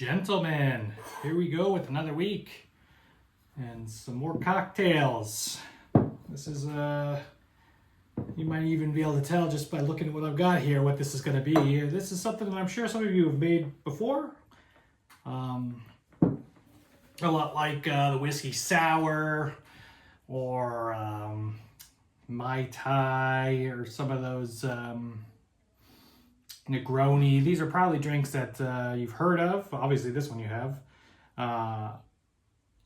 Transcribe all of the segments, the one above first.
Gentlemen, here we go with another week and some more cocktails. This is you might even be able to tell just by looking at what I've got here what this is going to be. This is something that I'm sure some of you have made before. A lot like the whiskey sour or Mai Tai or some of those Negroni. These are probably drinks that you've heard of. Obviously this one you have.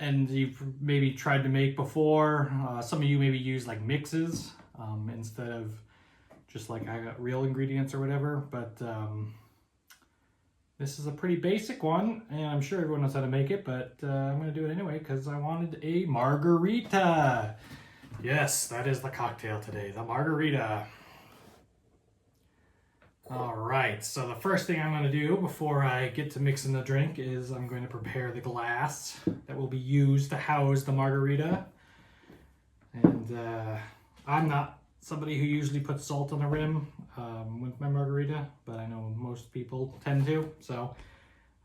And you've maybe tried to make before. Some of you maybe use like mixes instead of just like I got real ingredients or whatever. But this is a pretty basic one, and I'm sure everyone knows how to make it, but I'm going to do it anyway because I wanted a margarita. Yes, that is the cocktail today, the margarita. All right, so the first thing I'm going to do before I get to mixing the drink is I'm going to prepare the glass that will be used to house the margarita. And I'm not somebody who usually puts salt on the rim with my margarita, but I know most people tend to. So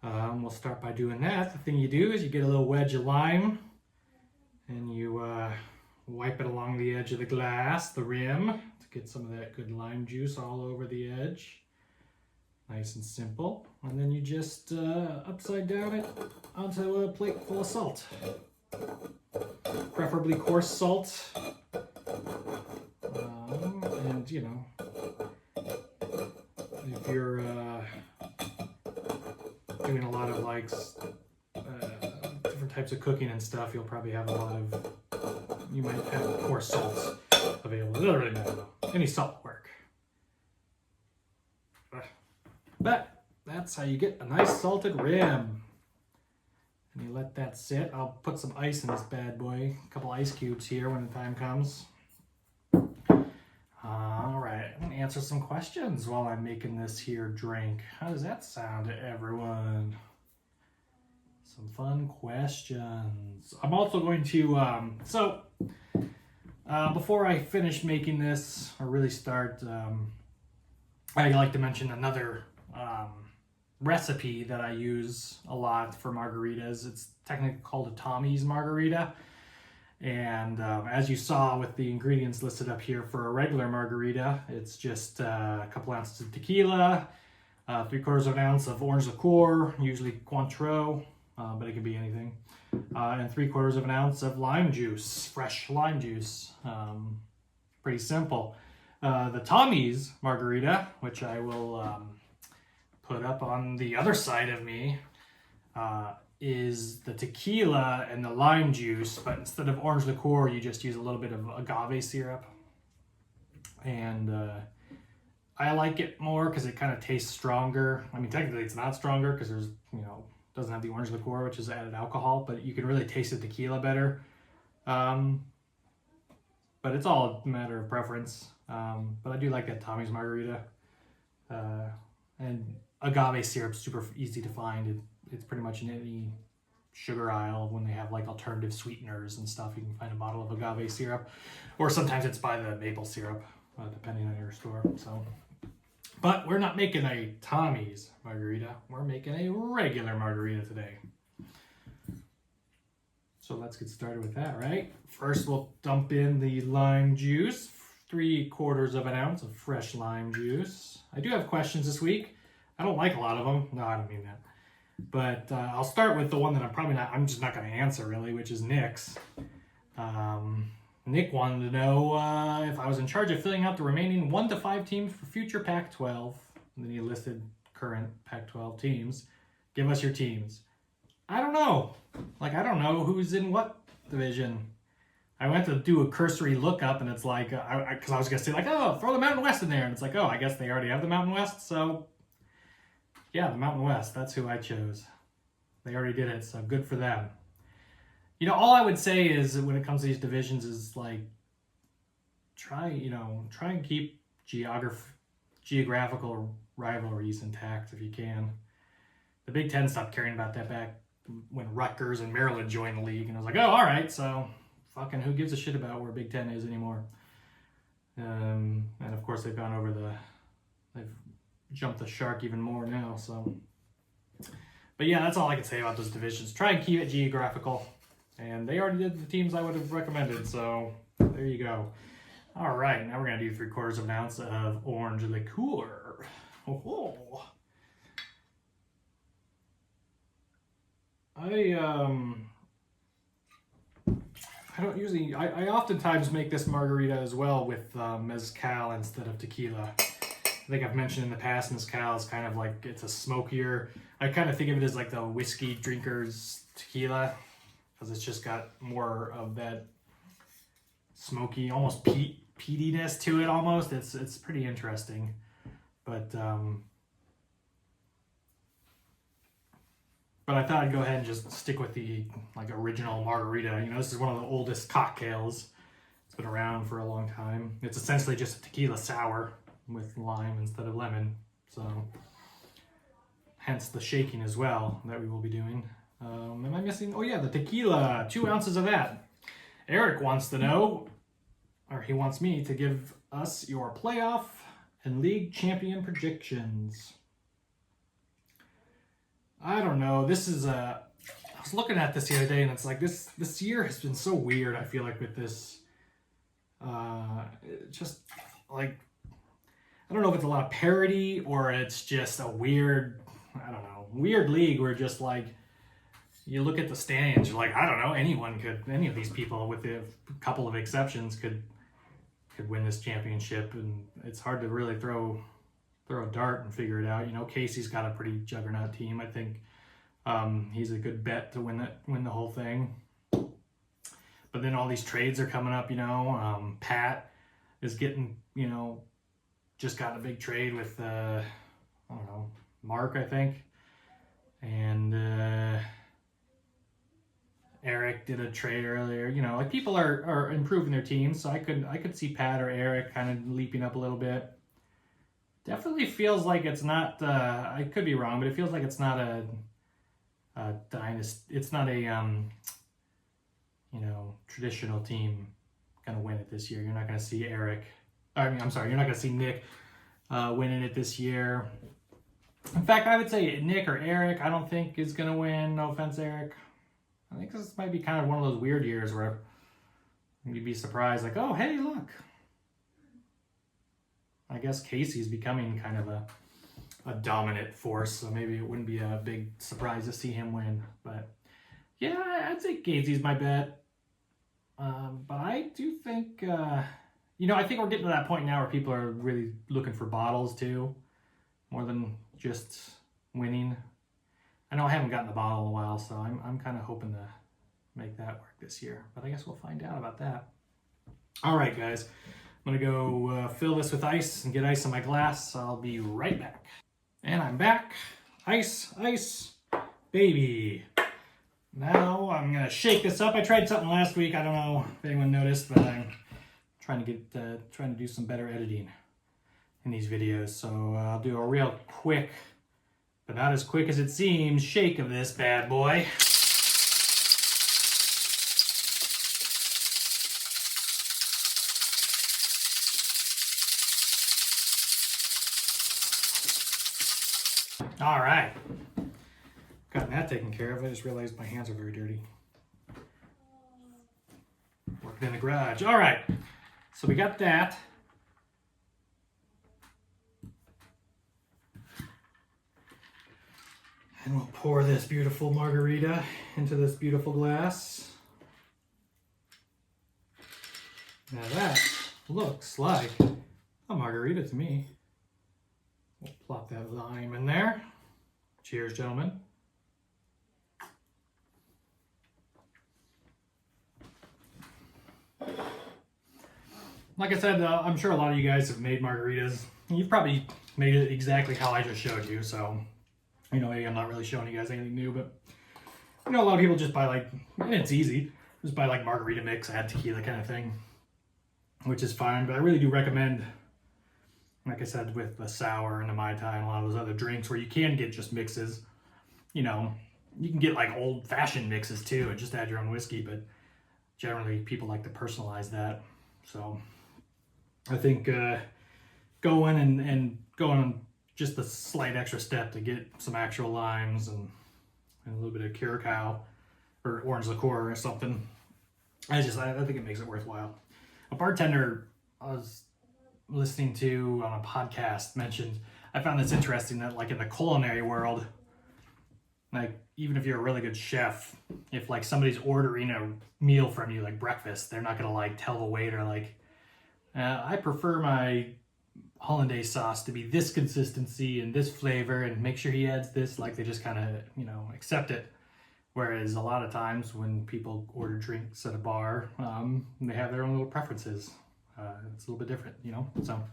we'll start by doing that. The thing you do is you get a little wedge of lime and you wipe it along the edge of the glass, the rim, to get some of that good lime juice all over the edge. Nice and simple. And then you just upside down it onto a plate full of salt. Preferably coarse salt. And you know, if you're doing a lot of like different types of cooking and stuff, you'll probably have a lot of, you might have coarse salts available. It doesn't really matter though. Any salt will work. But that's how you get a nice salted rim. And you let that sit. I'll put some ice in this bad boy. A couple ice cubes here when the time comes. All right, I'm gonna answer some questions while I'm making this here drink. How does that sound to everyone? Some fun questions. I'm also going to, before I finish making this or really start, I like to mention another recipe that I use a lot for margaritas. It's technically called a Tommie's margarita. And as you saw with the ingredients listed up here for a regular margarita, it's just a couple ounces of tequila, 3/4 of an ounce of orange liqueur, usually Cointreau, but it can be anything, and 3/4 of an ounce of lime juice, fresh lime juice. Pretty simple. The Tommie's margarita, which I will put up on the other side of me, is the tequila and the lime juice, but instead of orange liqueur, you just use a little bit of agave syrup. And I like it more because it kind of tastes stronger. I mean, technically it's not stronger because there's, you know, doesn't have the orange liqueur, which is added alcohol, but you can really taste the tequila better. But it's all a matter of preference. But I do like that Tommie's margarita. And agave syrup's super easy to find. It's pretty much in any sugar aisle when they have like alternative sweeteners and stuff. You can find a bottle of agave syrup, or sometimes it's by the maple syrup, depending on your store. So, but we're not making a Tommie's margarita. We're making a regular margarita today. So let's get started with that, right? First, we'll dump in the lime juice, 3/4 of an ounce of fresh lime juice. I do have questions this week. I don't like a lot of them. No, I don't mean that. But I'll start with the one that I'm just not going to answer really, which is Nick's. Nick wanted to know if I was in charge of filling out the remaining 1 to 5 teams for future Pac-12. And then he listed current Pac-12 teams. Give us your teams. I don't know. Like, I don't know who's in what division. I went to do a cursory lookup, and it's like, because I was going to say, like, oh, throw the Mountain West in there. And it's like, oh, I guess they already have the Mountain West, so yeah, the Mountain West, that's who I chose. They already did it, so good for them. You know, all I would say is when it comes to these divisions is like, try and keep geographical rivalries intact if you can. The Big Ten stopped caring about that back when Rutgers and Maryland joined the league, and I was like, oh, all right, so fucking who gives a shit about where Big Ten is anymore? And of course they've jumped the shark even more now, so But yeah, that's all I can say about those divisions. Try and keep it geographical. And they already did the teams I would have recommended, so there you go. All right, now we're gonna do 3/4 of an ounce of orange liqueur. Oh. I don't usually, I oftentimes make this margarita as well with mezcal instead of tequila. I think I've mentioned in the past, mezcal is kind of like, it's a smokier, I kind of think of it as like the whiskey drinker's tequila, because it's just got more of that smoky, almost peatiness to it almost. It's pretty interesting. But I thought I'd go ahead and just stick with the like original margarita. You know, this is one of the oldest cocktails. It's been around for a long time. It's essentially just a tequila sour with lime instead of lemon. So hence the shaking as well that we will be doing. Am I missing? Oh yeah, the tequila, 2 ounces of that. Eric wants to know, or he wants me to give us your playoff and league champion predictions. I don't know. This is I was looking at this the other day, and it's like this year has been so weird. I feel like with this, just like, I don't know if it's a lot of parity or it's just a weird, I don't know, weird league where just like you look at the standings, you're like, I don't know, any of these people with a couple of exceptions could win this championship, and it's hard to really throw a dart and figure it out. You know, Casey's got a pretty juggernaut team. I think he's a good bet to win the whole thing. But then all these trades are coming up, you know. Pat is getting, you know, just got a big trade with, I don't know, Mark, I think. And Eric did a trade earlier. You know, like people are improving their teams. So I could see Pat or Eric kind of leaping up a little bit. Definitely feels like it's not, I could be wrong, but it feels like it's not a dynasty. It's not a, you know, traditional team going to win it this year. You're not going to see Eric, you're not going to see Nick winning it this year. In fact, I would say Nick or Eric, I don't think is going to win. No offense, Eric. I think this might be kind of one of those weird years where you'd be surprised, like, oh, hey, look. I guess Casey's becoming kind of a dominant force, so maybe it wouldn't be a big surprise to see him win. But yeah, I'd say Casey's my bet. But I do think, you know, I think we're getting to that point now where people are really looking for bottles too, more than just winning. I know I haven't gotten the bottle in a while, so I'm kind of hoping to make that work this year. But I guess we'll find out about that. All right, guys. I'm gonna go fill this with ice and get ice in my glass. I'll be right back. And I'm back. Ice, baby. Now I'm gonna shake this up. I tried something last week. I don't know if anyone noticed, but I'm trying to do some better editing in these videos. So I'll do a real quick, but not as quick as it seems, shake of this bad boy. All right, gotten that taken care of. I just realized my hands are very dirty. Working in the garage. All right, so we got that. And we'll pour this beautiful margarita into this beautiful glass. Now that looks like a margarita to me. We'll plop that lime in there. Cheers, gentlemen. Like I said, I'm sure a lot of you guys have made margaritas. You've probably made it exactly how I just showed you, so, you know, maybe I'm not really showing you guys anything new, but, you know, a lot of people just buy, like, and it's easy, just buy, like, margarita mix, add tequila kind of thing, which is fine, but I really do recommend, like I said, with the sour and the Mai Tai and a lot of those other drinks where you can get just mixes, you know, you can get like old-fashioned mixes too and just add your own whiskey, but generally people like to personalize that. So I think going just a slight extra step to get some actual limes and little bit of curacao or orange liqueur or something. I think it makes it worthwhile. A bartender I was listening to on a podcast mentioned, I found this interesting that like in the culinary world, like even if you're a really good chef, if like somebody's ordering a meal from you like breakfast, they're not gonna like tell the waiter like, I prefer my hollandaise sauce to be this consistency and this flavor and make sure he adds this. Like they just kind of, accept it. Whereas a lot of times when people order drinks at a bar, they have their own little preferences. It's a little bit different, So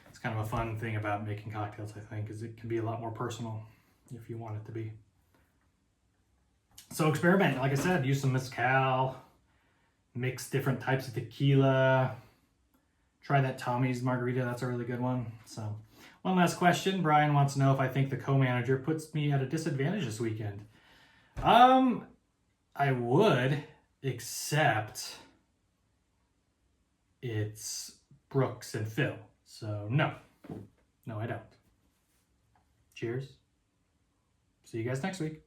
it's kind of a fun thing about making cocktails, I think, is it can be a lot more personal if you want it to be. So experiment, like I said, use some mezcal, mix different types of tequila. Try that Tommie's Margarita, that's a really good one. So one last question. Brian wants to know if I think the co-manager puts me at a disadvantage this weekend. I would, except it's Brooks and Phil. So no, I don't. Cheers. See you guys next week.